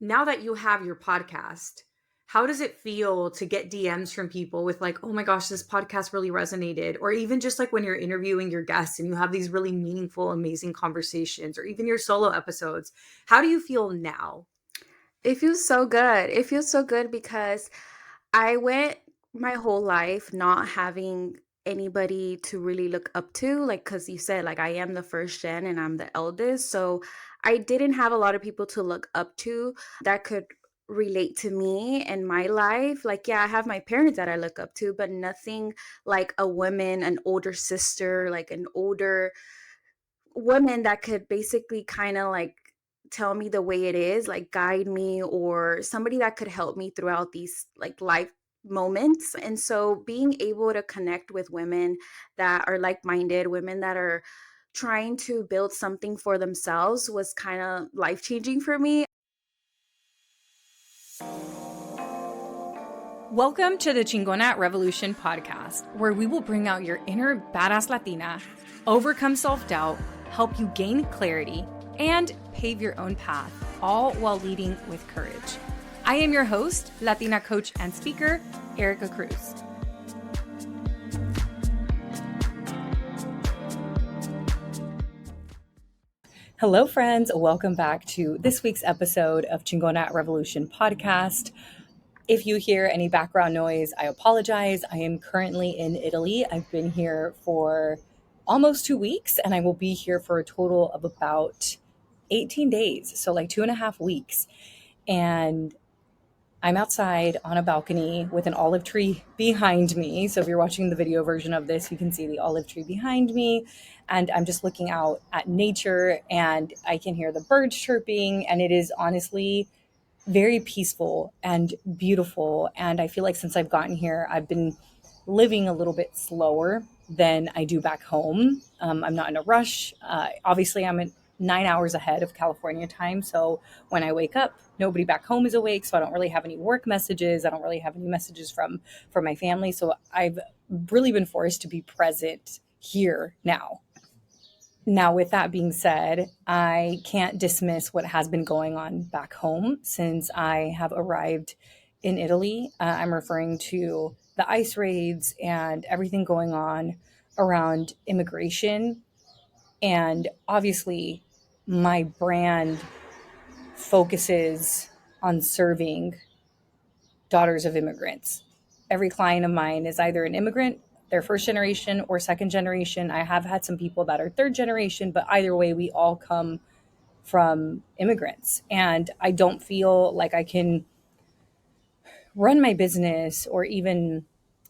Now that you have your podcast, how does it feel to get DMs from people with like, oh my gosh, this podcast really resonated? Or even just like when you're interviewing your guests and you have these really meaningful, amazing conversations, or even your solo episodes. How do you feel now? It feels so good. It feels so good because I went my whole life not having anybody to really look up to, like, because you said, like, I am the first gen and I'm the eldest. So I didn't have a lot of people to look up to that could relate to me and my life. Like, yeah, I have my parents that I look up to, but nothing like a woman, an older sister, like an older woman that could basically kind of like tell me the way it is, like guide me, or somebody that could help me throughout these like life moments. And so being able to connect with women that are like-minded, women that are trying to build something for themselves was kind of life-changing for me. Welcome to the Chingona Revolution podcast, where we will bring out your inner badass Latina, overcome self-doubt, help you gain clarity, and pave your own path, all while leading with courage. I am your host, Latina coach and speaker, Erica Cruz. Hello, friends. Welcome back to this week's episode of Chingona Revolution podcast. If you hear any background noise, I apologize. I am currently in Italy. I've been here for almost 2 weeks, and I will be here for a total of about 18 days. So like 2.5 weeks. And I'm outside on a balcony with an olive tree behind me. So if you're watching the video version of this, you can see the olive tree behind me. And I'm just looking out at nature and I can hear the birds chirping. And it is honestly very peaceful and beautiful. And I feel like since I've gotten here, I've been living a little bit slower than I do back home. I'm not in a rush. Obviously, I'm at 9 hours ahead of California time. So when I wake up, nobody back home is awake. So I don't really have any work messages. I don't really have any messages from my family. So I've really been forced to be present here now. Now, with that being said, I can't dismiss what has been going on back home since I have arrived in Italy. I'm referring to the ICE raids and everything going on around immigration. And obviously, my brand focuses on serving daughters of immigrants. Every client of mine is either an immigrant, they're first generation or second generation. I have had some people that are third generation, but either way, we all come from immigrants. And I don't feel like I can run my business or even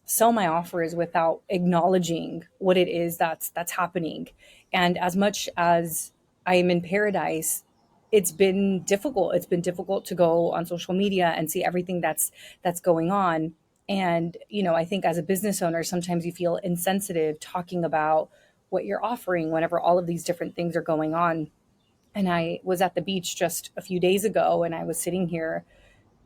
sell my offers without acknowledging what it is that's happening. And as much as I am in paradise, it's been difficult. It's been difficult to go on social media and see everything that's going on. And I think as a business owner, sometimes you feel insensitive talking about what you're offering whenever all of these different things are going on. And I was at the beach just a few days ago and I was sitting here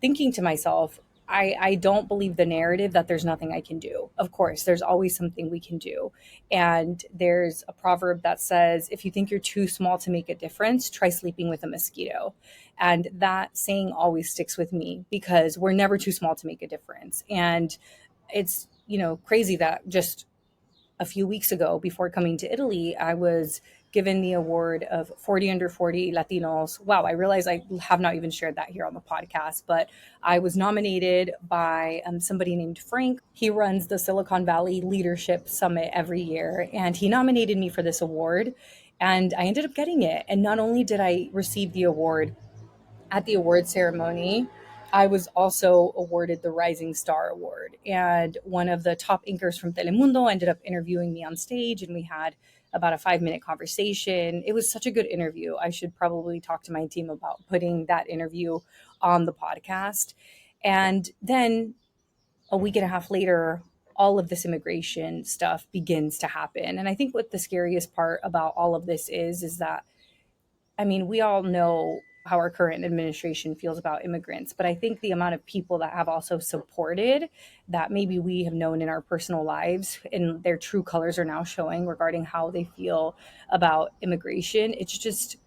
thinking to myself, I don't believe the narrative that there's nothing I can do. Of course, there's always something we can do. And there's a proverb that says, if you think you're too small to make a difference, try sleeping with a mosquito. And that saying always sticks with me because we're never too small to make a difference. And it's, crazy that just a few weeks ago before coming to Italy, I was given the award of 40 under 40 Latinos. Wow, I realize I have not even shared that here on the podcast, but I was nominated by somebody named Frank. He runs the Silicon Valley Leadership Summit every year, and he nominated me for this award, and I ended up getting it. And not only did I receive the award, at the award ceremony, I was also awarded the Rising Star Award. And one of the top anchors from Telemundo ended up interviewing me on stage, and we had about a 5-minute conversation. It was such a good interview. I should probably talk to my team about putting that interview on the podcast. And then a week and a half later, all of this immigration stuff begins to happen. And I think what the scariest part about all of this is that we all know how our current administration feels about immigrants, but I think the amount of people that have also supported that maybe we have known in our personal lives and their true colors are now showing regarding how they feel about immigration, it's just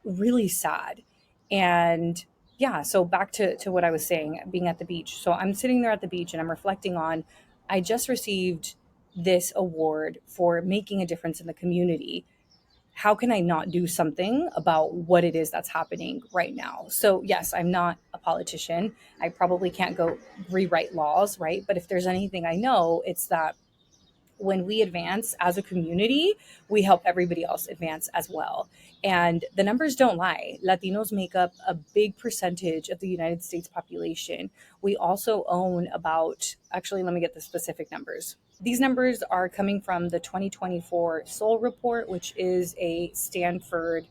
really sad. And yeah, so back to what I was saying, being at the beach. So I'm sitting there at the beach and I'm reflecting on, I just received this award for making a difference in the community. How can I not do something about what it is that's happening right now? So, yes, I'm not a politician. I probably can't go rewrite laws, right? But if there's anything I know, it's that when we advance as a community, we help everybody else advance as well. And the numbers don't lie. Latinos make up a big percentage of the United States population. We also own about, actually, let me get the specific numbers. These numbers are coming from the 2024 Soul Report, which is a Stanford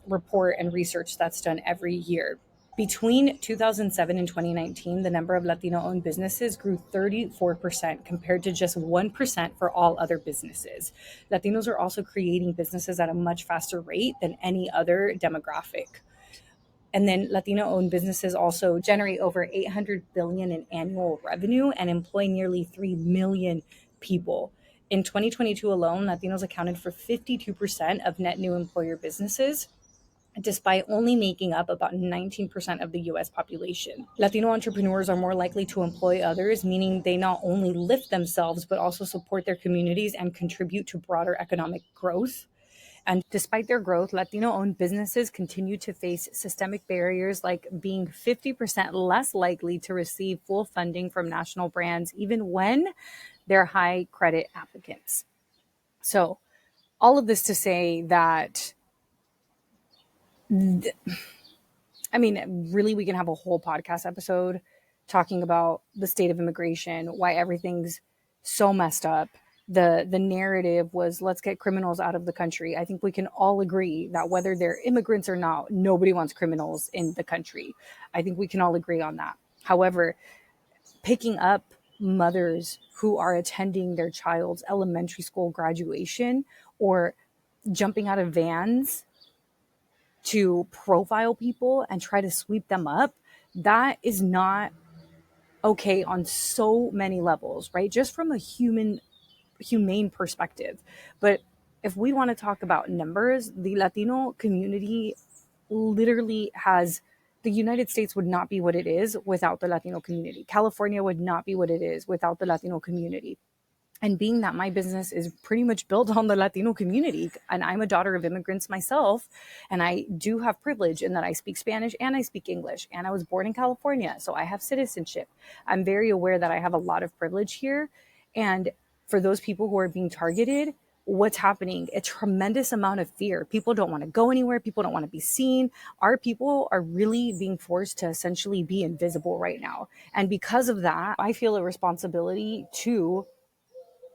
report and research that's done every year. Between 2007 and 2019, the number of Latino owned businesses grew 34% compared to just 1% for all other businesses. Latinos are also creating businesses at a much faster rate than any other demographic. And then Latino owned businesses also generate over 800 billion in annual revenue and employ nearly 3 million people. In 2022 alone, Latinos accounted for 52% of net new employer businesses, despite only making up about 19% of the US population. Latino entrepreneurs are more likely to employ others, meaning they not only lift themselves, but also support their communities and contribute to broader economic growth. And despite their growth, Latino owned businesses continue to face systemic barriers like being 50% less likely to receive full funding from national brands, even when they're high credit applicants. So, all of this to say that I mean, really, we can have a whole podcast episode talking about the state of immigration, why everything's so messed up. The narrative was let's get criminals out of the country. I think we can all agree that whether they're immigrants or not, nobody wants criminals in the country. I think we can all agree on that. However, picking up mothers who are attending their child's elementary school graduation or jumping out of vans to profile people and try to sweep them up, that is not okay on so many levels, right? Just from a humane perspective. But if we want to talk about numbers, the Latino community literally has, the United States would not be what it is without the Latino community. California would not be what it is without the Latino community. And being that my business is pretty much built on the Latino community, and I'm a daughter of immigrants myself, and I do have privilege in that I speak Spanish and I speak English, and I was born in California, so I have citizenship. I'm very aware that I have a lot of privilege here. And for those people who are being targeted, what's happening? A tremendous amount of fear. People don't want to go anywhere. People don't want to be seen. Our people are really being forced to essentially be invisible right now. And because of that, I feel a responsibility to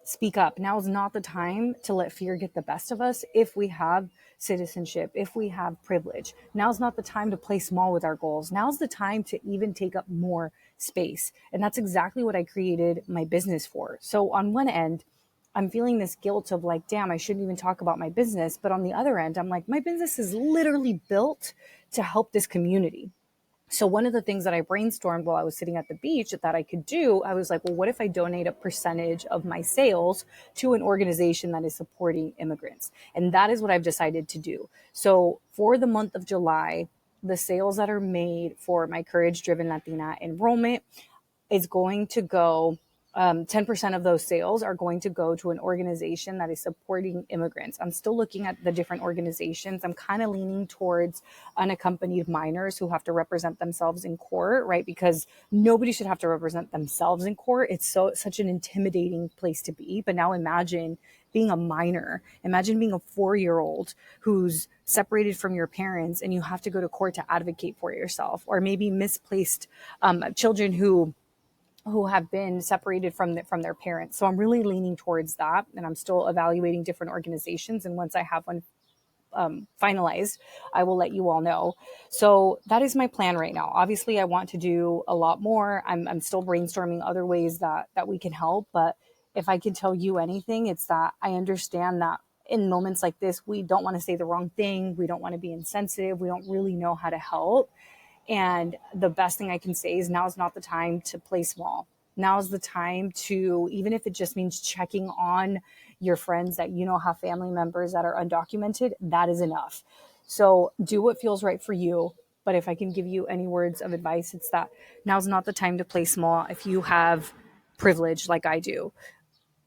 speak up. Now is not the time to let fear get the best of us if we have citizenship, if we have privilege. Now's not the time to play small with our goals. Now's the time to even take up more space. And that's exactly what I created my business for. So on one end, I'm feeling this guilt of like, damn, I shouldn't even talk about my business. But on the other end, I'm like, my business is literally built to help this community. So one of the things that I brainstormed while I was sitting at the beach that I could do, I was like, well, what if I donate a percentage of my sales to an organization that is supporting immigrants? And that is what I've decided to do. So for the month of July, the sales that are made for my Courage Driven Latina enrollment is going to go 10% of those sales are going to go to an organization that is supporting immigrants. I'm still looking at the different organizations. I'm kind of leaning towards unaccompanied minors who have to represent themselves in court, right? Because nobody should have to represent themselves in court. It's such an intimidating place to be. But now imagine being a minor. Imagine being a 4-year-old who's separated from your parents and you have to go to court to advocate for yourself, or maybe misplaced children who have been separated from their parents. So I'm really leaning towards that, and I'm still evaluating different organizations. And once I have one finalized, I will let you all know. So that is my plan right now. Obviously, I want to do a lot more. I'm still brainstorming other ways that we can help. But if I can tell you anything, it's that I understand that in moments like this, we don't want to say the wrong thing. We don't want to be insensitive. We don't really know how to help. And the best thing I can say is now is not the time to play small. Now is the time to, even if it just means checking on your friends that you know have family members that are undocumented, that is enough. So do what feels right for you. But if I can give you any words of advice, it's that now's not the time to play small. If you have privilege like I do,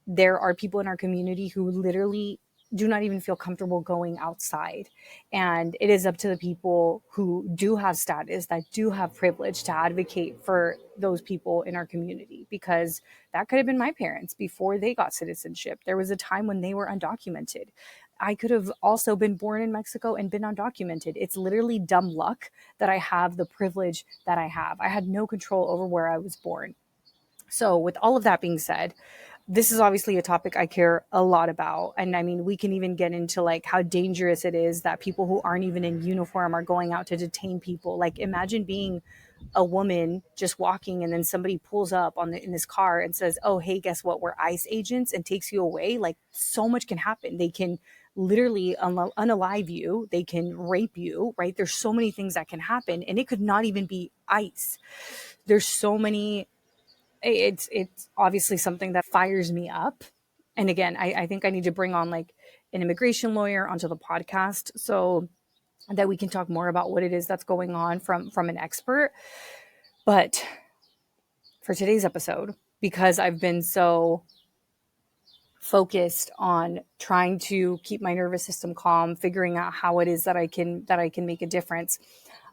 there are people in our community who literally do not even feel comfortable going outside. And it is up to the people who do have status, that do have privilege, to advocate for those people in our community, because that could have been my parents before they got citizenship. There was a time when they were undocumented. I could have also been born in Mexico and been undocumented. It's literally dumb luck that I have the privilege that I have. I had no control over where I was born. So with all of that being said, this is obviously a topic I care a lot about. And I mean, we can even get into like how dangerous it is that people who aren't even in uniform are going out to detain people. Like, imagine being a woman just walking and then somebody pulls up in this car and says, oh, hey, guess what? We're ICE agents, and takes you away. Like, so much can happen. They can literally unalive you. They can rape you, right? There's so many things that can happen, and it could not even be ICE. There's so many. It's obviously something that fires me up. And again, I think I need to bring on like an immigration lawyer onto the podcast so that we can talk more about what it is that's going on from an expert. But for today's episode, because I've been so focused on trying to keep my nervous system calm, figuring out how it is that I can make a difference,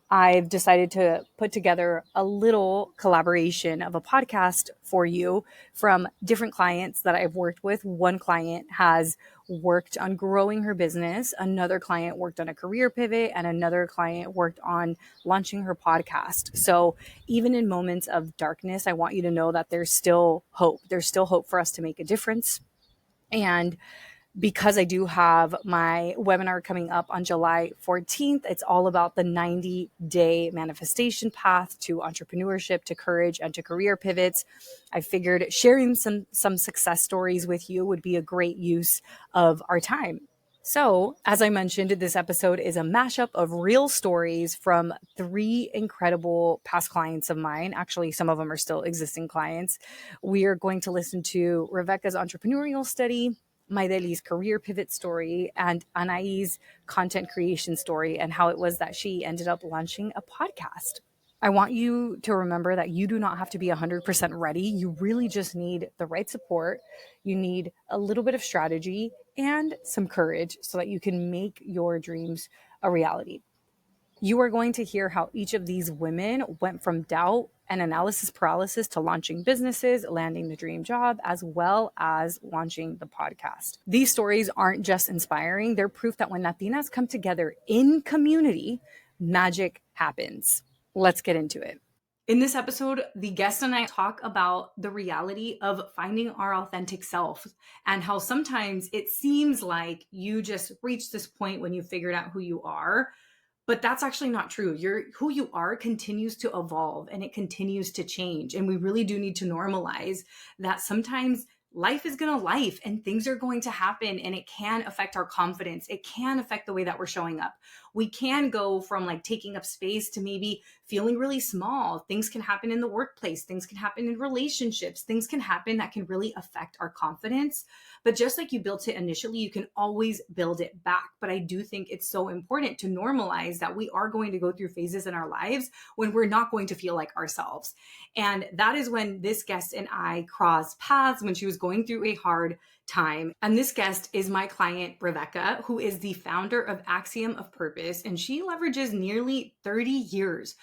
I've decided to put together a little collaboration of a podcast for you from different clients that I've worked with. One client has worked on growing her business. Another client worked on a career pivot, and another client worked on launching her podcast. So even in moments of darkness, I want you to know that there's still hope. There's still hope for us to make a difference. And because I do have my webinar coming up on July 14th, it's all about the 90-day manifestation path to entrepreneurship, to courage, and to career pivots. I figured sharing some success stories with you would be a great use of our time. So, as I mentioned, this episode is a mashup of real stories from 3 incredible past clients of mine. Actually, some of them are still existing clients. We are going to listen to Revekka's entrepreneurial study, Maideli's career pivot story, and Anai's content creation story, and how it was that she ended up launching a podcast. I want you to remember that you do not have to be 100% ready. You really just need the right support. You need a little bit of strategy and some courage so that you can make your dreams a reality. You are going to hear how each of these women went from doubt and analysis paralysis to launching businesses, landing the dream job, as well as launching the podcast. These stories aren't just inspiring, they're proof that when Latinas come together in community, magic happens. Let's get into it. In this episode, the guest and I talk about the reality of finding our authentic self and how sometimes it seems like you just reach this point when you figured out who you are. But that's actually not true. Who you are continues to evolve and it continues to change. And we really do need to normalize that sometimes life is going to life and things are going to happen, and it can affect our confidence. It can affect the way that we're showing up. We can go from like taking up space to maybe feeling really small. Things can happen in the workplace. Things can happen in relationships. Things can happen that can really affect our confidence. But just like you built it initially, you can always build it back. But I do think it's so important to normalize that we are going to go through phases in our lives when we're not going to feel like ourselves. And that is when this guest and I crossed paths when she was going through a hard time. And this guest is my client, Revekka, who is the founder of Axiom of Purpose. And she leverages nearly 30 years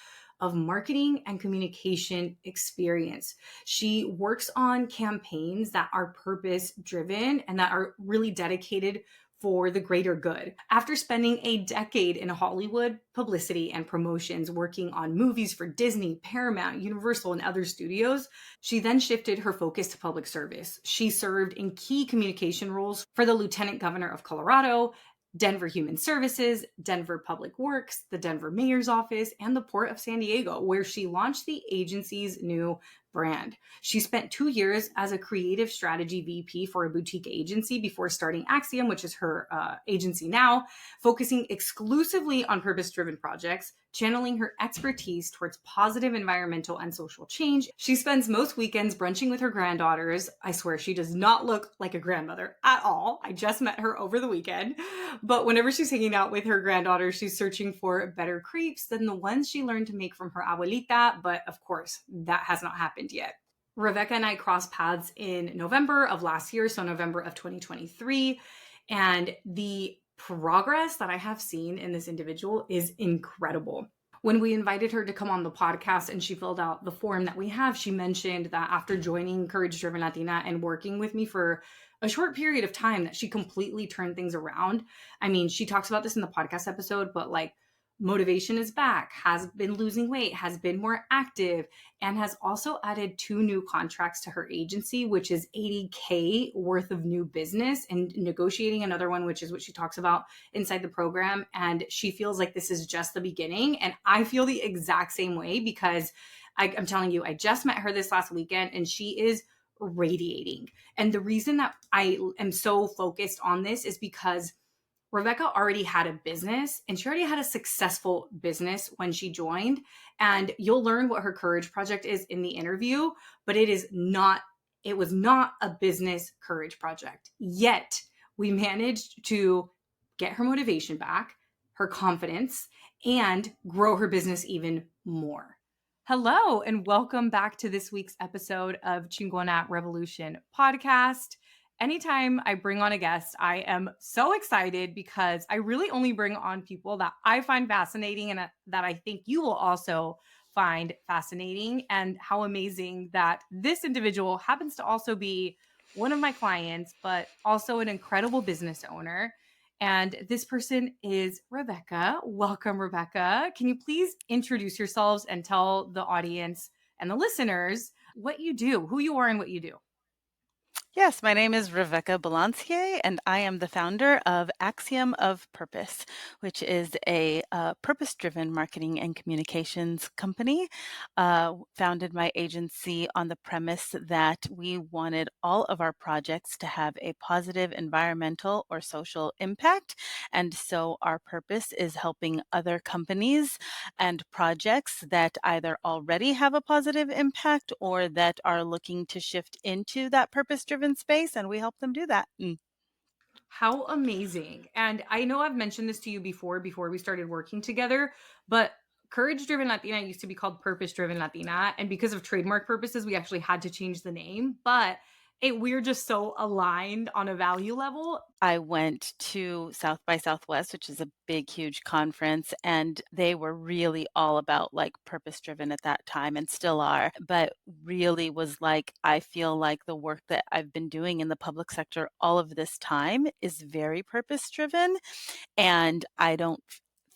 of marketing and communication experience. She works on campaigns that are purpose driven and that are really dedicated for the greater good. After spending a decade in Hollywood publicity and promotions, working on movies for Disney, Paramount, Universal, and other studios, she then shifted her focus to public service. She served in key communication roles for the Lieutenant Governor of Colorado, Denver Human Services, Denver Public Works, the Denver Mayor's Office, and the Port of San Diego, where she launched the agency's new brand. She spent 2 years as a creative strategy VP for a boutique agency before starting Axiom, which is her agency now, focusing exclusively on purpose-driven projects, channeling her expertise towards positive environmental and social change. She spends most weekends brunching with her granddaughters. I swear she does not look like a grandmother at all. I just met her over the weekend. But whenever she's hanging out with her granddaughters, she's searching for better crepes than the ones she learned to make from her abuelita. But of course, that has not happened yet. Revekka and I crossed paths in November of last year, so November of 2023. And the progress that I have seen in this individual is incredible. When we invited her to come on the podcast and she filled out the form that we have, she mentioned that after joining Courage Driven Latina and working with me for a short period of time, that she completely turned things around. I mean, she talks about this in the podcast episode, but like, motivation is back, has been losing weight, has been more active, and has also added 2 new contracts to her agency, which is $80K worth of new business, and negotiating another one, which is what she talks about inside the program. And she feels like this is just the beginning. And I feel the exact same way because I'm telling you, I just met her this last weekend and she is radiating. And the reason that I am so focused on this is because Revekka already had a business and she already had a successful business when she joined. And you'll learn what her courage project is in the interview, but it was not a business courage project. Yet we managed to get her motivation back, her confidence, and grow her business even more. Hello, and welcome back to this week's episode of Chingona Revolution podcast. Anytime I bring on a guest, I am so excited because I really only bring on people that I find fascinating and that I think you will also find fascinating. And how amazing that this individual happens to also be one of my clients, but also an incredible business owner. And this person is Revekka. Welcome, Revekka. Can you please introduce yourselves and tell the audience and the listeners what you do, who you are, and what you do? Yes, my name is Revekka Balancier, and I am the founder of Axiom of Purpose, which is a purpose-driven marketing and communications company. Founded my agency on the premise that we wanted all of our projects to have a positive environmental or social impact. And so our purpose is helping other companies and projects that either already have a positive impact or that are looking to shift into that purpose-driven space, and we help them do that. How amazing. And I know I've mentioned this to you before we started working together, but Courage Driven Latina used to be called Purpose Driven Latina. And because of trademark purposes, we actually had to change the name. But we're just so aligned on a value level. I went to South by Southwest, which is a big, huge conference, and they were really all about like purpose driven at that time and still are. But really was like, I feel like the work that I've been doing in the public sector all of this time is very purpose driven. And I don't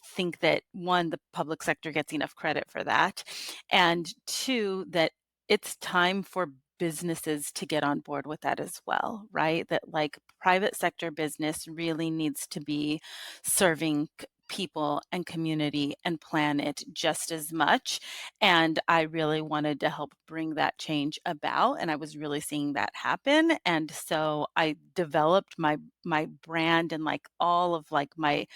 think that one, the public sector gets enough credit for that. And two, that it's time for businesses to get on board with that as well, right? That like private sector business really needs to be serving people and community and planet just as much. And I really wanted to help bring that change about. And I was really seeing that happen. And so I developed my brand and like all of like my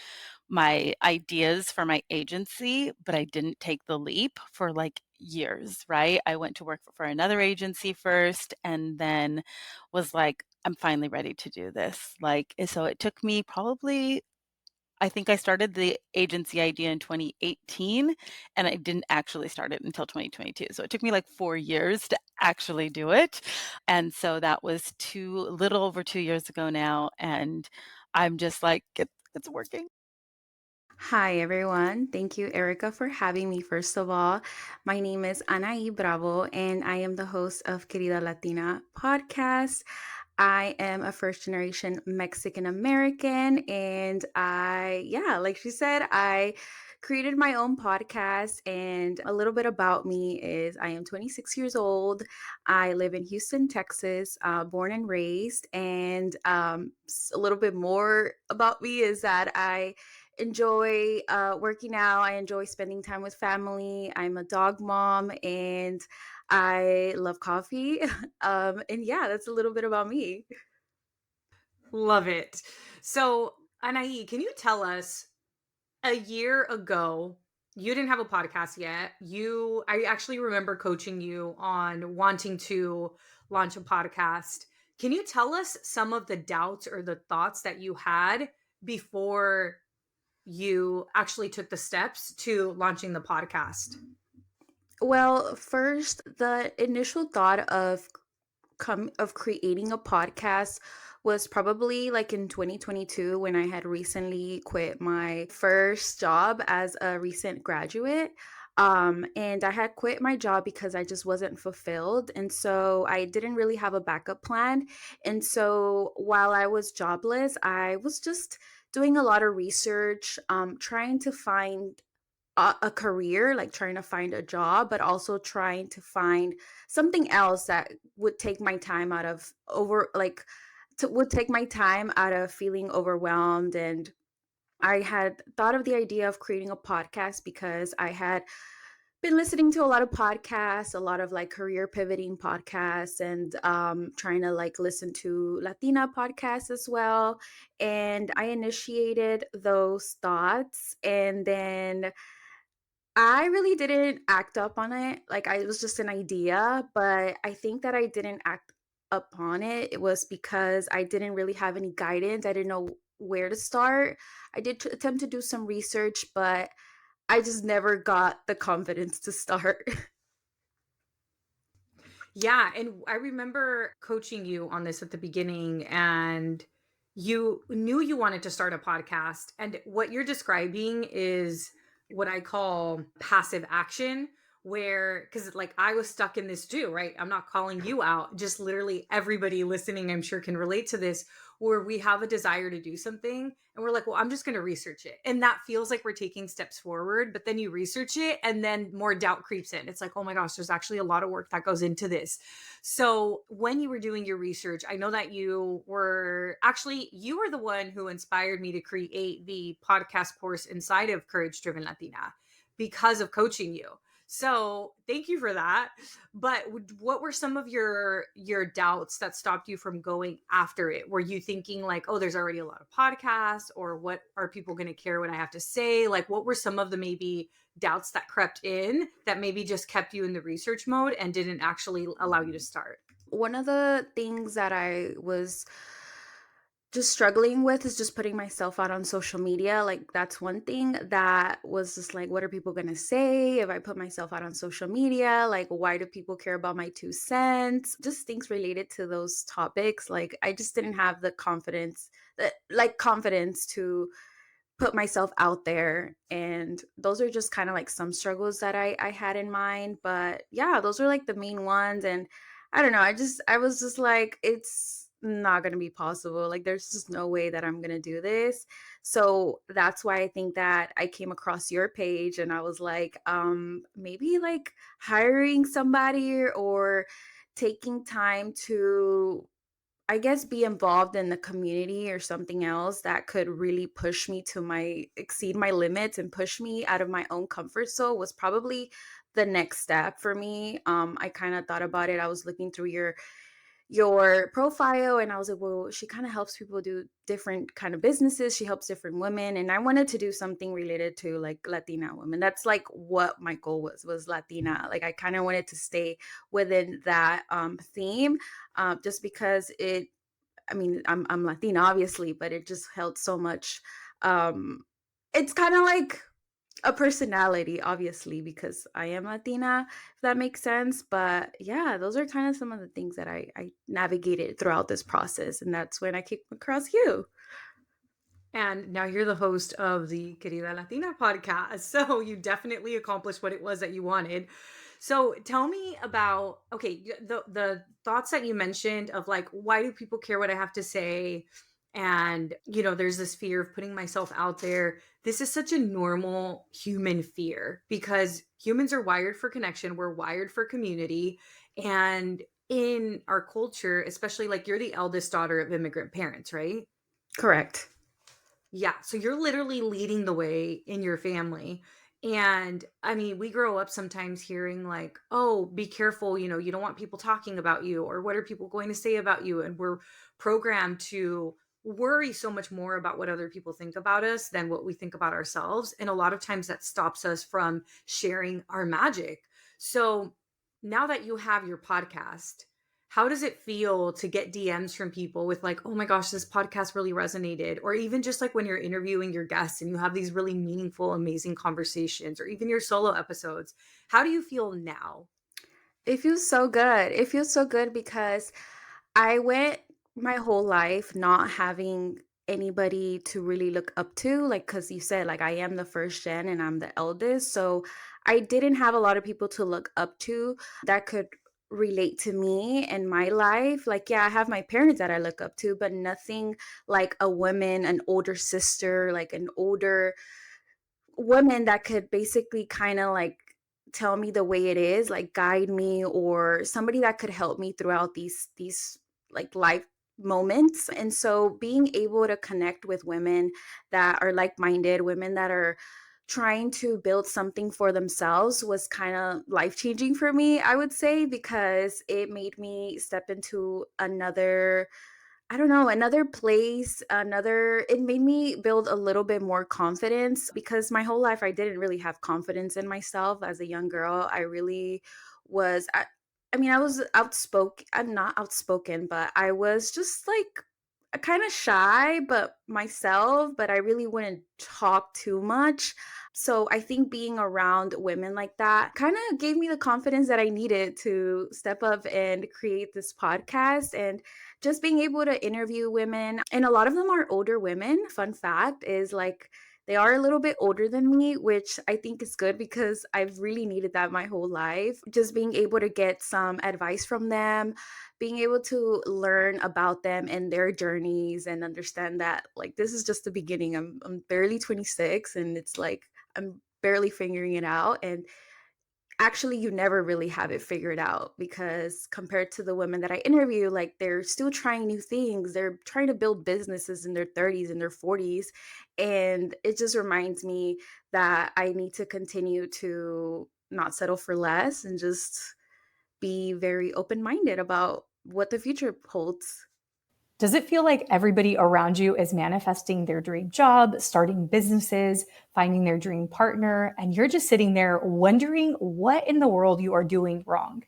ideas for my agency, but I didn't take the leap for like years, right? I went to work for another agency first and then was like, I'm finally ready to do this. Like, so it took me probably, I think I started the agency idea in 2018 and I didn't actually start it until 2022. So it took me like 4 years to actually do it. And so that was little over 2 years ago now. And I'm just like, it's working. Hi, everyone. Thank you, Erica, for having me. First of all, my name is Anaí Bravo, and I am the host of Querida Latina podcast. I am a first generation Mexican American, and like she said, I created my own podcast. And a little bit about me is I am 26 years old. I live in Houston, Texas, born and raised. And a little bit more about me is that I enjoy working out. I enjoy spending time with family. I'm a dog mom and I love coffee. And yeah, that's a little bit about me. Love it. So, Anaí, can you tell us a year ago, you didn't have a podcast yet. I actually remember coaching you on wanting to launch a podcast. Can you tell us some of the doubts or the thoughts that you had before you actually took the steps to launching the podcast? Well, first, the initial thought of creating a podcast was probably like in 2022 when I had recently quit my first job as a recent graduate. And I had quit my job because I just wasn't fulfilled. And so I didn't really have a backup plan. And so while I was jobless, I was just doing a lot of research, trying to find a career, like trying to find a job, but also trying to find something else that would take my time out of would take my time out of feeling overwhelmed. And I had thought of the idea of creating a podcast because I had been listening to a lot of podcasts, a lot of like career pivoting podcasts, and trying to like listen to Latina podcasts as well. And I initiated those thoughts, and then I really didn't act up on it. Like, it was just an idea, but I think that I didn't act upon it. It was because I didn't really have any guidance. I didn't know where to start. I did attempt to do some research, but I just never got the confidence to start. Yeah, and I remember coaching you on this at the beginning, and you knew you wanted to start a podcast. And what you're describing is what I call passive action, where, because like I was stuck in this too, right? I'm not calling you out, just literally everybody listening, I'm sure can relate to this, where we have a desire to do something and we're like, well, I'm just going to research it. And that feels like we're taking steps forward, but then you research it and then more doubt creeps in. It's like, oh my gosh, there's actually a lot of work that goes into this. So when you were doing your research, I know that you were the one who inspired me to create the podcast course inside of Courage Driven Latina because of coaching you. So thank you for that. But what were some of your doubts that stopped you from going after it? Were you thinking like, oh, there's already a lot of podcasts, or what are people going to care what I have to say? Like, what were some of the maybe doubts that crept in that maybe just kept you in the research mode and didn't actually allow you to start? One of the things that I was just struggling with is just putting myself out on social media. Like, that's one thing that was just like, what are people going to say if I put myself out on social media? Like, why do people care about my 2 cents? Just things related to those topics. Like, I just didn't have the confidence to put myself out there. And those are just kind of like some struggles that I had in mind. But yeah, those are like the main ones. And I don't know, I was just like, it's not going to be possible. Like, there's just no way that I'm going to do this. So that's why I think that I came across your page and I was like, maybe like hiring somebody or taking time to, I guess, be involved in the community or something else that could really push me to exceed my limits and push me out of my own comfort zone was probably the next step for me. I kind of thought about it. I was looking through your profile and I was like, well, she kind of helps people do different kind of businesses. She helps different women. And I wanted to do something related to like Latina women. That's like what my goal was Latina. Like, I kind of wanted to stay within that theme, just because I mean, I'm Latina, obviously, but it just held so much. Um, it's kind of like a personality, obviously, because I am Latina, if that makes sense. But yeah, those are kind of some of the things that I navigated throughout this process. And that's when I came across you. And now you're the host of the Querida Latina podcast. So you definitely accomplished what it was that you wanted. So tell me about, okay, the thoughts that you mentioned of like, why do people care what I have to say? And, there's this fear of putting myself out there. This is such a normal human fear because humans are wired for connection. We're wired for community. And in our culture, especially like you're the eldest daughter of immigrant parents, right? Correct. Yeah, so you're literally leading the way in your family. And I mean, we grow up sometimes hearing like, "Oh, be careful, you don't want people talking about you or what are people going to say about you?" And we're programmed to worry so much more about what other people think about us than what we think about ourselves. And a lot of times that stops us from sharing our magic. So, now that you have your podcast, how does it feel to get DMs from people with like, "Oh my gosh, this podcast really resonated," or even just like when you're interviewing your guests and you have these really meaningful, amazing conversations, or even your solo episodes? How do you feel now? It feels so good. It feels so good because I went my whole life not having anybody to really look up to, like, because you said, like, I am the first gen and I'm the eldest. So I didn't have a lot of people to look up to that could relate to me and my life. Like, yeah, I have my parents that I look up to, but nothing like a woman, an older sister, like an older women that could basically kind of like tell me the way it is, like guide me, or somebody that could help me throughout these like life moments. And so being able to connect with women that are like-minded, women that are trying to build something for themselves was kind of life-changing for me, I would say, because it made me step into another, I don't know, another place, another, it made me build a little bit more confidence because my whole life I didn't really have confidence in myself as a young girl. I really was I mean, I was outspoken. I'm not outspoken, but I was just like kind of shy, but myself, but I really wouldn't talk too much. So I think being around women like that kind of gave me the confidence that I needed to step up and create this podcast. And just being able to interview women, and a lot of them are older women. Fun fact is, like, they are a little bit older than me, which I think is good because I've really needed that my whole life. Just being able to get some advice from them, being able to learn about them and their journeys, and understand that, like, this is just the beginning. I'm barely 26, and it's like I'm barely figuring it out. And actually, you never really have it figured out, because compared to the women that I interview, like, they're still trying new things. They're trying to build businesses in their 30s and their 40s. And it just reminds me that I need to continue to not settle for less and just be very open-minded about what the future holds. Does it feel like everybody around you is manifesting their dream job, starting businesses, finding their dream partner, and you're just sitting there wondering what in the world you are doing wrong?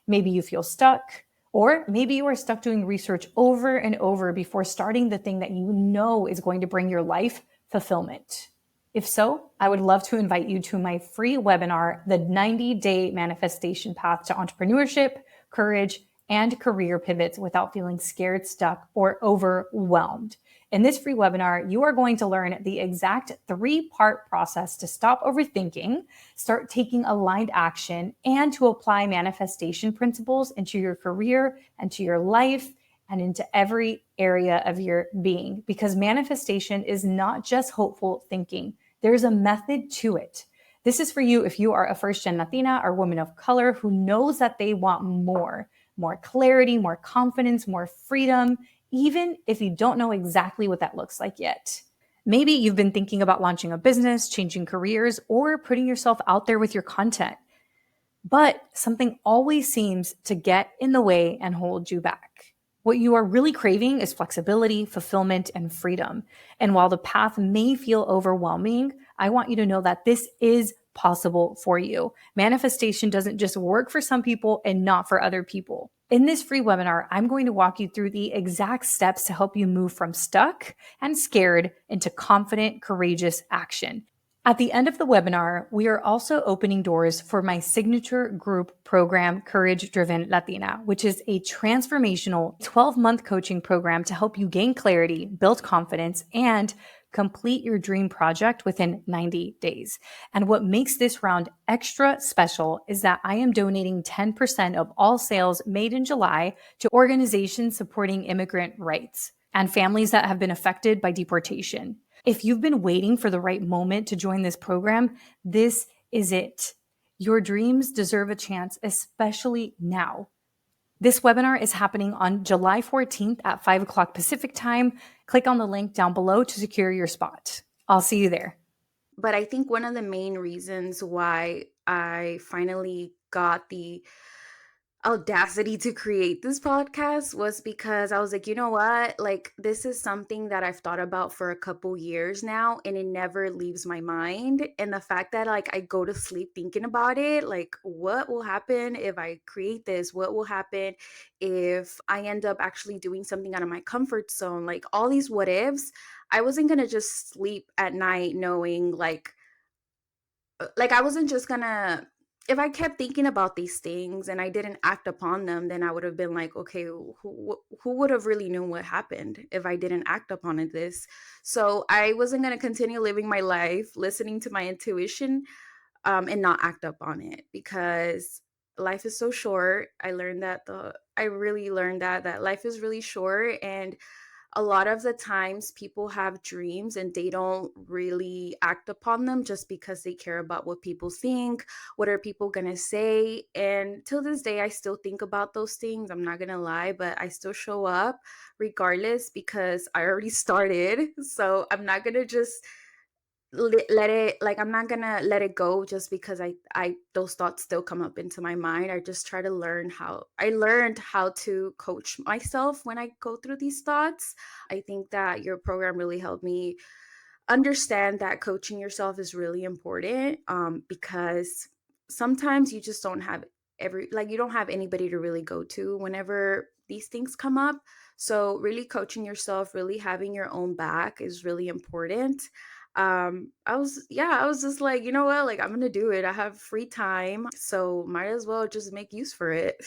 Maybe you feel stuck, or maybe you are stuck doing research over and over before starting the thing that you know is going to bring your life fulfillment. If so, I would love to invite you to my free webinar, The 90-Day Manifestation Path to Entrepreneurship, Courage, and Career Pivots Without Feeling Scared, Stuck, or Overwhelmed. In this free webinar, you are going to learn the exact 3-part process to stop overthinking, start taking aligned action, and to apply manifestation principles into your career and to your life and into every area of your being. Because manifestation is not just hopeful thinking. There's a method to it. This is for you if you are a first-gen Latina or woman of color who knows that they want more clarity, more confidence, more freedom, even if you don't know exactly what that looks like yet. Maybe you've been thinking about launching a business, changing careers, or putting yourself out there with your content, but something always seems to get in the way and hold you back. What you are really craving is flexibility, fulfillment, and freedom. And while the path may feel overwhelming, I want you to know that this is possible for you. Manifestation doesn't just work for some people and not for other people. In this free webinar, I'm going to walk you through the exact steps to help you move from stuck and scared into confident, courageous action. At the end of the webinar, we are also opening doors for my signature group program, Courage Driven Latina, which is a transformational 12-month coaching program to help you gain clarity, build confidence, and complete your dream project within 90 days. And what makes this round extra special is that I am donating 10% of all sales made in July to organizations supporting immigrant rights and families that have been affected by deportation. If you've been waiting for the right moment to join this program, this is it. Your dreams deserve a chance, especially now. This webinar is happening on July 14th at 5 o'clock Pacific time. Click on the link down below to secure your spot. I'll see you there. But I think one of the main reasons why I finally got the audacity to create this podcast was because I was like, you know what? Like, this is something that I've thought about for a couple years now, and it never leaves my mind. And the fact that, like, I go to sleep thinking about it, like, what will happen if I create this? What will happen if I end up actually doing something out of my comfort zone? Like, all these what ifs. I wasn't going to just sleep at night knowing, like I wasn't just gonna, if I kept thinking about these things and I didn't act upon them, then I would have been like, okay, who would have really known what happened if I didn't act upon this? So I wasn't gonna continue living my life listening to my intuition, and not act up on it, because life is so short. I really learned that life is really short, and a lot of the times people have dreams and they don't really act upon them just because they care about what people think, what are people going to say. And till this day I still think about those things, I'm not going to lie, but I still show up regardless because I already started. So I'm not going to just let it, like, I'm not gonna let it go just because I those thoughts still come up into my mind. I just try to learned how to coach myself when I go through these thoughts. I think that your program really helped me understand that coaching yourself is really important, because sometimes you just don't have you don't have anybody to really go to whenever these things come up. So really coaching yourself, really having your own back is really important. I was just like, you know what, like, I'm gonna do it. I have free time, so might as well just make use for it.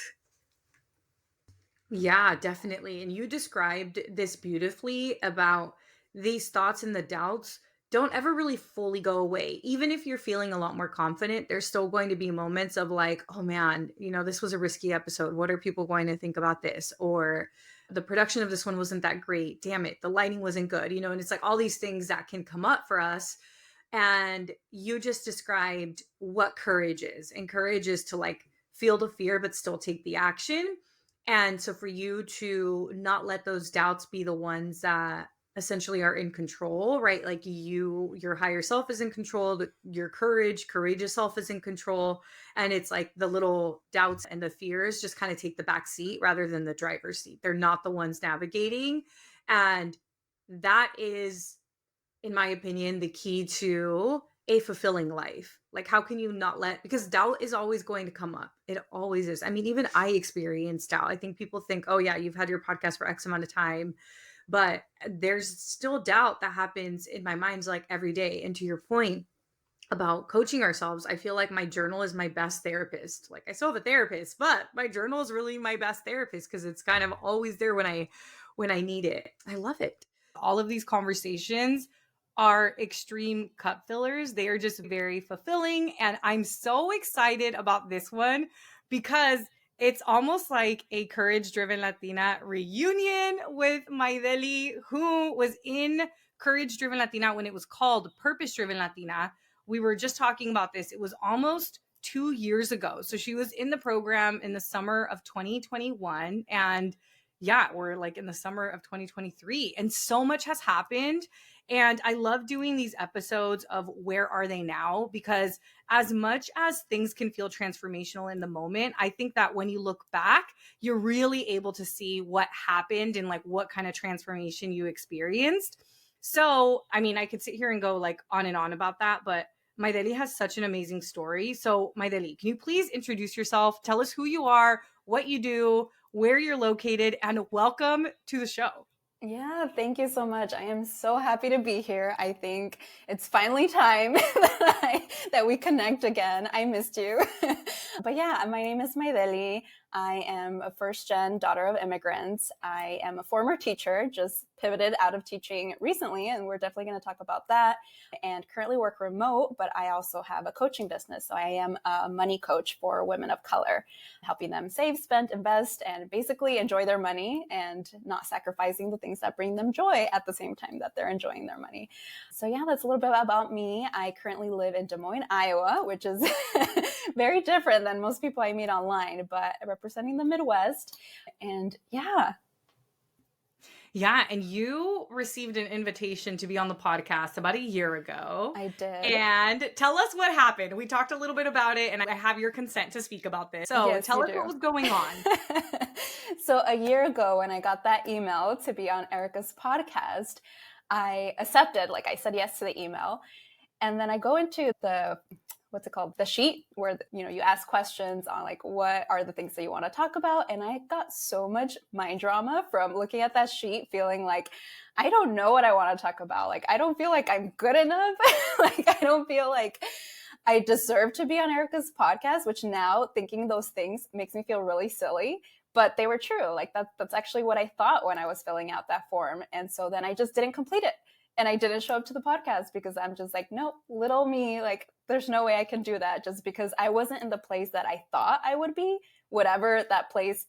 Yeah, definitely. And you described this beautifully about these thoughts and the doubts don't ever really fully go away. Even if you're feeling a lot more confident, there's still going to be moments of like, oh man, this was a risky episode. What are people going to think about this? Or the production of this one wasn't that great. Damn it, the lighting wasn't good, and it's like all these things that can come up for us. And you just described what courage is. And courage is to like feel the fear, but still take the action. And so for you to not let those doubts be the ones that essentially are in control, right? Like your higher self is in control, your courageous self is in control. And it's like the little doubts and the fears just kind of take the back seat rather than the driver's seat. They're not the ones navigating. And that is, in my opinion, the key to a fulfilling life. Like, how can you not because doubt is always going to come up. It always is. I mean, even I experience doubt. I think people think, oh yeah, you've had your podcast for X amount of time, but there's still doubt that happens in my mind like every day. And to your point about coaching ourselves, I feel like my journal is my best therapist. Like, I still have a therapist, but my journal is really my best therapist because it's kind of always there when I need it. I love it. All of these conversations are extreme cup fillers. They are just very fulfilling. And I'm so excited about this one because it's almost like a Courage Driven Latina reunion with Maideli, who was in Courage Driven Latina when it was called Purpose Driven Latina. We were just talking about this. It was almost 2 years ago. So she was in the program in the summer of 2021. And yeah, we're like in the summer of 2023. And so much has happened. And I love doing these episodes of Where Are They Now? Because as much as things can feel transformational in the moment, I think that when you look back, you're really able to see what happened and like what kind of transformation you experienced. So, I mean, I could sit here and go like on and on about that, but Maideli has such an amazing story. So, Maideli, can you please introduce yourself? Tell us who you are, what you do, where you're located, and welcome to the show. Yeah, thank you so much. I am so happy to be here. I think it's finally time that we connect again. I missed you. But yeah, my name is Maideli. I am a first-gen daughter of immigrants. I am a former teacher, just pivoted out of teaching recently, and we're definitely going to talk about that, and currently work remote, but I also have a coaching business. So I am a money coach for women of color, helping them save, spend, invest, and basically enjoy their money and not sacrificing the things that bring them joy at the same time that they're enjoying their money. So yeah, that's a little bit about me. I currently live in Des Moines, Iowa, which is very different than most people I meet online, but representing the Midwest. And yeah. Yeah, and you received an invitation to be on the podcast about a year ago. I did. And tell us what happened. We talked a little bit about it, and I have your consent to speak about this. So Yes, tell you us do. what was going on. So a year ago, when I got that email to be on Erica's podcast, I accepted, like I said yes to the email. And then I go into the, what's it called? The sheet where, you ask questions on like, what are the things that you want to talk about? And I got so much mind drama from looking at that sheet, feeling like, I don't know what I want to talk about. Like, I don't feel like I'm good enough. Like, I don't feel like I deserve to be on Erica's podcast, which now thinking those things makes me feel really silly. But they were true. Like that's actually what I thought when I was filling out that form. And so then I just didn't complete it. And I didn't show up to the podcast because I'm just like, nope, little me, like there's no way I can do that, just because I wasn't in the place that I thought I would be, whatever that place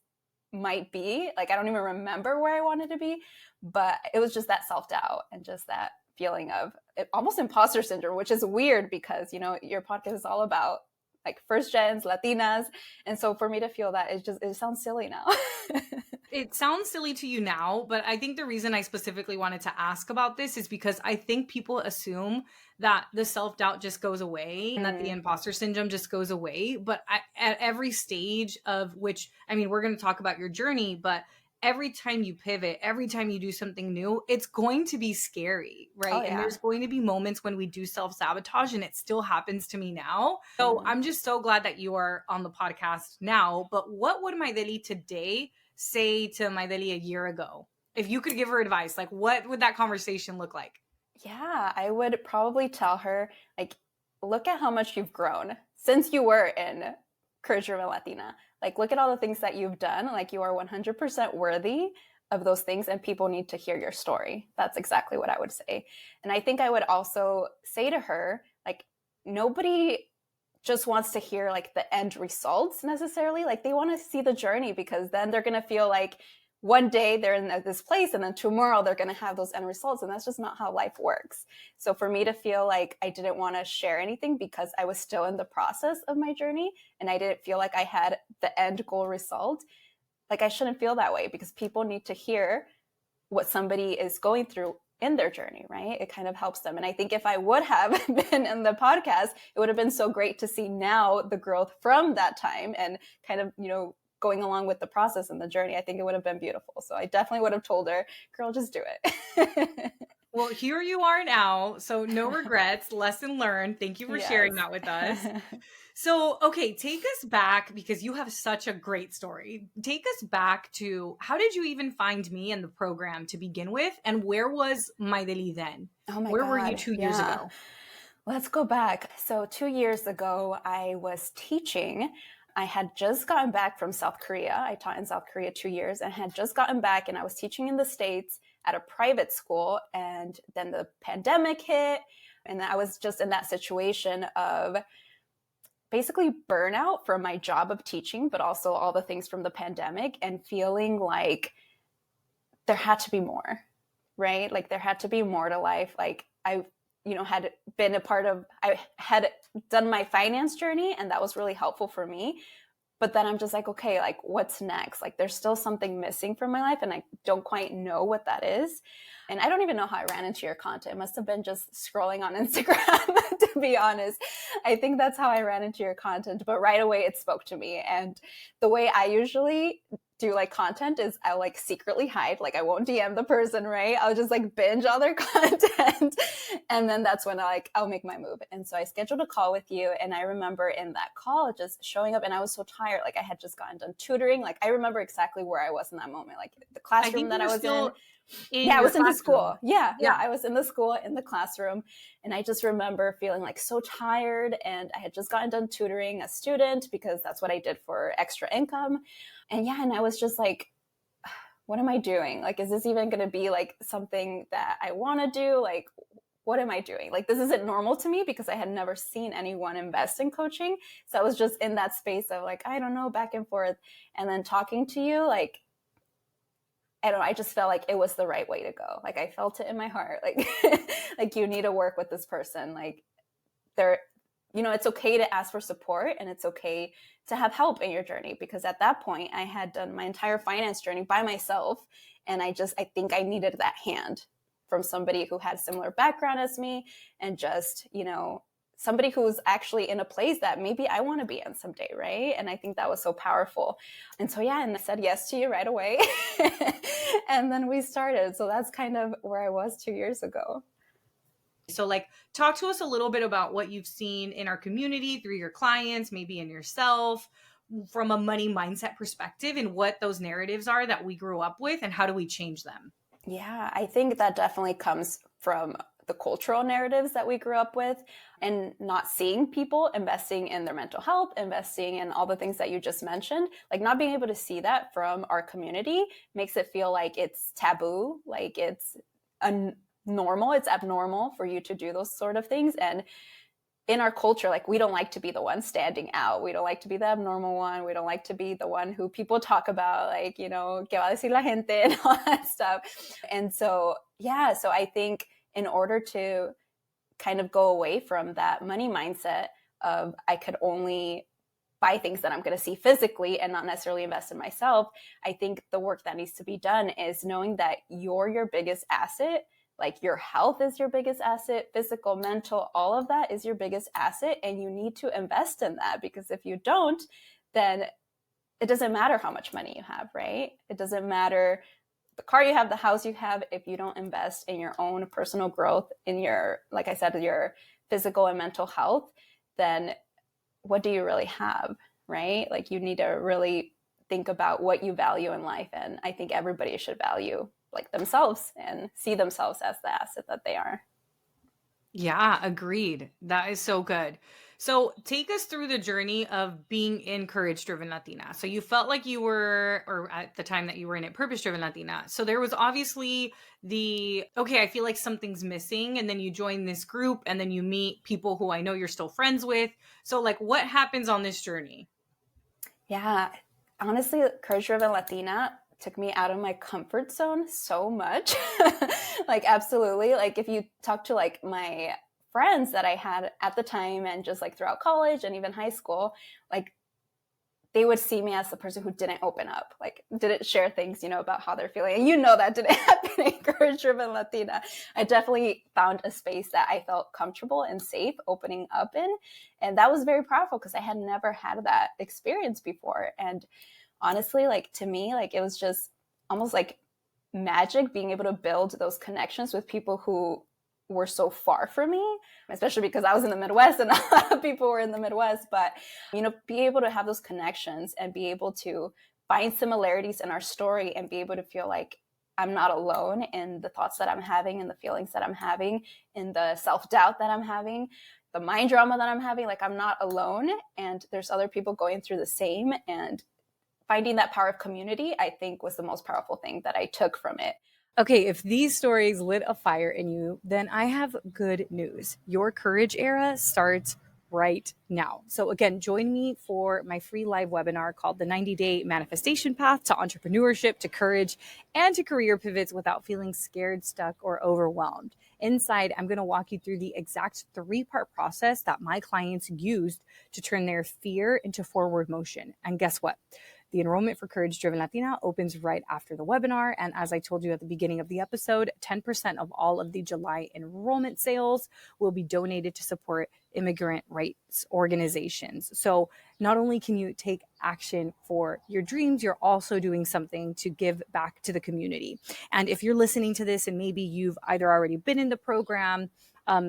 might be. Like, I don't even remember where I wanted to be, but it was just that self-doubt and just that feeling of almost imposter syndrome, which is weird because, your podcast is all about like first gens, Latinas. And so for me to feel that, it sounds silly now. It sounds silly to you now, but I think the reason I specifically wanted to ask about this is because I think people assume that the self-doubt just goes away and that the imposter syndrome just goes away. But at every stage of which, I mean, we're going to talk about your journey, but every time you pivot, every time you do something new, it's going to be scary, right? Oh, yeah. And there's going to be moments when we do self-sabotage, and it still happens to me now. So I'm just so glad that you are on the podcast now. But what would Maideli today say to Maideli a year ago? If you could give her advice, like what would that conversation look like? Yeah, I would probably tell her, like, look at how much you've grown since you were in Courage Driven Latina. Like, look at all the things that you've done. Like, you are 100% worthy of those things, and people need to hear your story. That's exactly what I would say. And I think I would also say to her, like, nobody just wants to hear like the end results necessarily. Like, they want to see the journey, because then they're going to feel like one day they're in this place and then tomorrow they're going to have those end results. And that's just not how life works. So for me to feel like I didn't want to share anything because I was still in the process of my journey and I didn't feel like I had the end goal result, like I shouldn't feel that way, because people need to hear what somebody is going through in their journey, right? It kind of helps them. And I think if I would have been in the podcast, it would have been so great to see now the growth from that time and kind of, going along with the process and the journey. I think it would have been beautiful. So I definitely would have told her, girl, just do it. Well, here you are now. So no regrets, lesson learned. Thank you for sharing that with us. So, okay, take us back, because you have such a great story. Take us back to, how did you even find me in the program to begin with? And where was Maideli then? Oh my Where God. were you 2 years ago? Let's go back. So 2 years ago, I was teaching. I had just gotten back from South Korea. I taught in South Korea 2 years and had just gotten back, and I was teaching in the States at a private school. And then the pandemic hit, and I was just in that situation of basically burnout from my job of teaching, but also all the things from the pandemic, and feeling like there had to be more, right? Like there had to be more to life. Like I had been I had done my finance journey, and that was really helpful for me. But then I'm just like, okay, like what's next? Like there's still something missing from my life, and I don't quite know what that is. And I don't even know how I ran into your content. It must have been just scrolling on Instagram, to be honest. I think that's how I ran into your content, but right away it spoke to me. And the way I usually do like content is I'll like secretly hide, like I won't DM the person, right? I'll just like binge all their content. And then that's when I'll make my move. And so I scheduled a call with you. And I remember in that call just showing up, and I was so tired. Like I had just gotten done tutoring. Like I remember exactly where I was in that moment, like the classroom that I was in. Yeah, I was in the school. Yeah, I was in the school, in the classroom. And I just remember feeling like so tired. And I had just gotten done tutoring a student because that's what I did for extra income. And and I was just like, what am I doing? Like, is this even going to be like something that I want to do? Like, what am I doing? Like, this isn't normal to me, because I had never seen anyone invest in coaching. So I was just in that space of like, I don't know, back and forth. And then talking to you, like, I don't know, I just felt like it was the right way to go. Like I felt it in my heart. Like, like you need to work with this person. Like they're, you know, it's okay to ask for support and it's okay to have help in your journey, because at that point I had done my entire finance journey by myself. And I think I needed that hand from somebody who had a similar background as me, and just, you know, somebody who's actually in a place that maybe I want to be in someday, right? And I think that was so powerful. And so, yeah, and I said yes to you right away. And then we started. So that's kind of where I was 2 years ago. So like, talk to us a little bit about what you've seen in our community through your clients, maybe in yourself, from a money mindset perspective, and what those narratives are that we grew up with and how do we change them? Yeah, I think that definitely comes from the cultural narratives that we grew up with, and not seeing people investing in their mental health, investing in all the things that you just mentioned. Like not being able to see that from our community makes it feel like it's taboo, like it's normal, it's abnormal for you to do those sort of things. And in our culture, like we don't like to be the one standing out. We don't like to be the abnormal one. We don't like to be the one who people talk about, like, you know, ¿qué va a decir la gente? And all that stuff. And so, yeah, so I think in order to kind of go away from that money mindset of I could only buy things that I'm going to see physically and not necessarily invest in myself, I think the work that needs to be done is knowing that you're your biggest asset. Like your health is your biggest asset, physical, mental, all of that is your biggest asset. And you need to invest in that, because if you don't, then it doesn't matter how much money you have, right? It doesn't matter the car you have, the house you have, if you don't invest in your own personal growth, in your, like I said, your physical and mental health, then what do you really have, right? Like you need to really think about what you value in life. And I think everybody should value like themselves and see themselves as the asset that they are. Yeah, agreed. That is so good. So take us through the journey of being in Courage Driven Latina. So you felt like you were, or at the time that you were in it, Purpose Driven Latina. So there was obviously okay, I feel like something's missing. And then you join this group and then you meet people who I know you're still friends with. So like, what happens on this journey? Yeah, honestly, Courage Driven Latina took me out of my comfort zone so much. Like, absolutely. Like if you talk to like my friends that I had at the time and just like throughout college and even high school, like they would see me as the person who didn't open up, like didn't share things, you know, about how they're feeling. And you know, that didn't happen in Courage Driven Latina. I definitely found a space that I felt comfortable and safe opening up in. And that was very powerful because I had never had that experience before. And honestly, like to me, like it was just almost like magic being able to build those connections with people who were so far from me, especially because I was in the Midwest and a lot of people were in the Midwest. But, you know, be able to have those connections and be able to find similarities in our story and be able to feel like I'm not alone in the thoughts that I'm having and the feelings that I'm having, in the self-doubt that I'm having, the mind drama that I'm having. Like I'm not alone and there's other people going through the same. And finding that power of community, I think, was the most powerful thing that I took from it. Okay, if these stories lit a fire in you, then I have good news. Your courage era starts right now. So again, join me for my free live webinar called the 90-Day Manifestation Path to Entrepreneurship, to Courage, and to Career Pivots Without Feeling Scared, Stuck, or Overwhelmed. Inside, I'm going to walk you through the exact 3-part process that my clients used to turn their fear into forward motion. And guess what? The enrollment for Courage Driven Latina opens right after the webinar. And as I told you at the beginning of the episode, 10% of all of the July enrollment sales will be donated to support immigrant rights organizations. So not only can you take action for your dreams, you're also doing something to give back to the community. And if you're listening to this and maybe you've either already been in the program,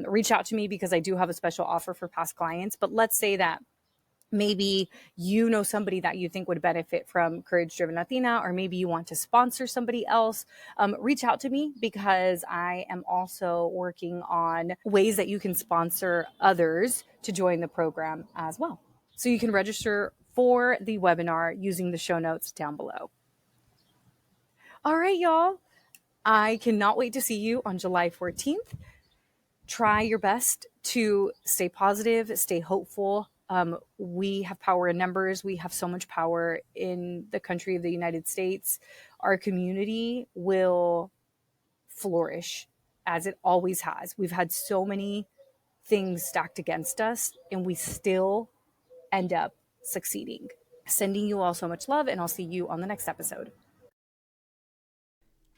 reach out to me because I do have a special offer for past clients. But let's say that maybe you know somebody that you think would benefit from Courage Driven Latina, or maybe you want to sponsor somebody else, reach out to me because I am also working on ways that you can sponsor others to join the program as well. So you can register for the webinar using the show notes down below. All right, y'all. I cannot wait to see you on July 14th. Try your best to stay positive, stay hopeful, We have power in numbers. We have so much power in the country of the United States. Our community will flourish as it always has. We've had so many things stacked against us, and we still end up succeeding. Sending you all so much love, and I'll see you on the next episode.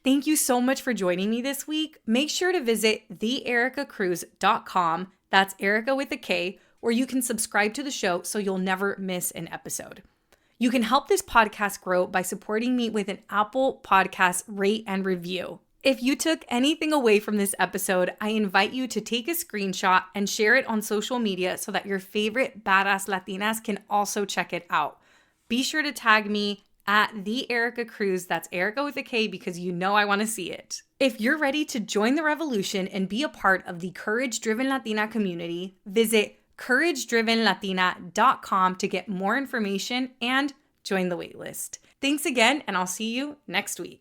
Thank you so much for joining me this week. Make sure to visit theerikacruz.com. That's Erica with a K, where you can subscribe to the show so you'll never miss an episode. You can help this podcast grow by supporting me with an Apple Podcast rate and review. If you took anything away from this episode, I invite you to take a screenshot and share it on social media so that your favorite badass Latinas can also check it out. Be sure to tag me at the Erica Cruz. That's Erica with a K, because you know I want to see it. If you're ready to join the revolution and be a part of the Courage-Driven Latina community, visit couragedrivenlatina.com to get more information and join the waitlist. Thanks again, and I'll see you next week.